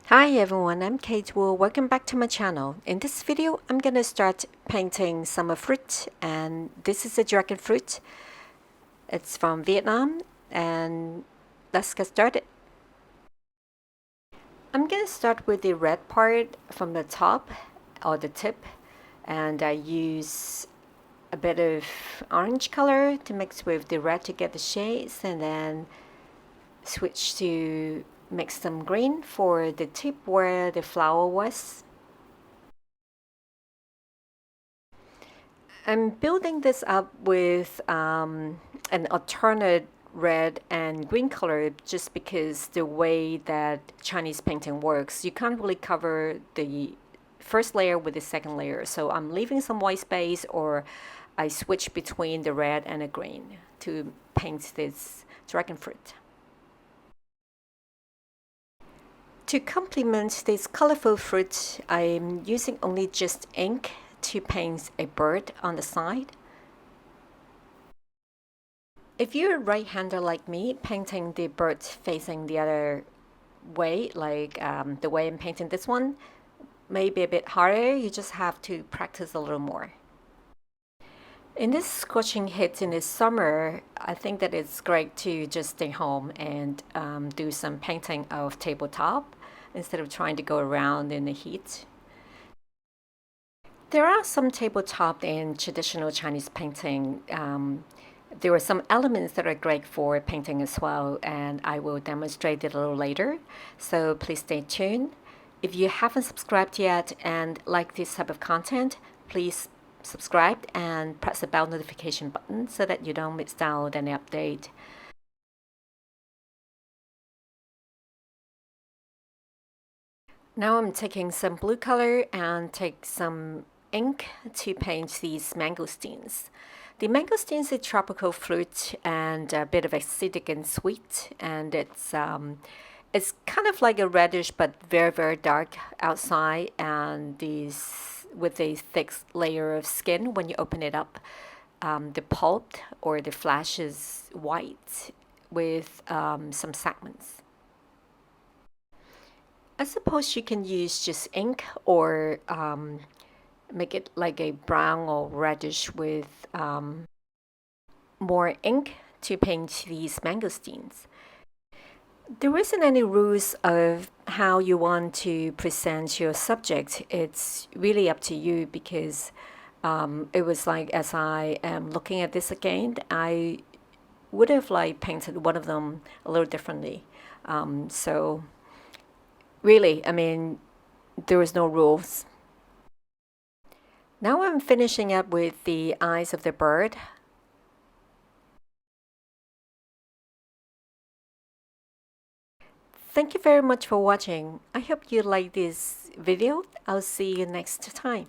Hi everyone, I'm Kate Wu. Welcome back to my channel. In this video, I'm gonna start painting summer fruit, and this is a dragon fruit. It's from Vietnam, and let's get started. I'm gonna start with the red part from the top or the tip, and I use a bit of orange color to mix with the red to get the shades, and then switch to mix some green for the tip where the flower was. I'm building this up with an alternate red and green color just because the way that Chinese painting works, you can't really cover the first layer with the second layer. So I'm leaving some white space, or I switch between the red and the green to paint this dragon fruit. To complement this colorful fruit, I'm using only just ink to paint a bird on the side. If you're a right-hander like me, painting the bird facing the other way, like the way I'm painting this one, may be a bit harder. You just have to practice a little more. In this scorching heat in the summer, I think that it's great to just stay home and do some painting of tabletop instead of trying to go around in the heat. There are some tabletop in traditional Chinese painting. There are some elements that are great for painting as well, and I will demonstrate it a little later, so please stay tuned. If you haven't subscribed yet and like this type of content, please subscribe and press the bell notification button so that you don't miss out any update. Now I'm taking some blue color and take some ink to paint these mangosteens. The mangosteen is a tropical fruit and a bit of acidic and sweet, and it's kind of like a reddish but very dark outside, and these with a thick layer of skin. When you open it up, the pulp or the flesh is white with some segments. I suppose you can use just ink or make it like a brown or reddish with more ink to paint these mangosteens. There isn't any rules of how you want to present your subject. It's really up to you because it was like, as I am looking at this again, I would have like painted one of them a little differently. So really, I mean, there is no rules. Now I'm finishing up with the eyes of the bird. Thank you very much for watching. I hope you like this video. I'll see you next time.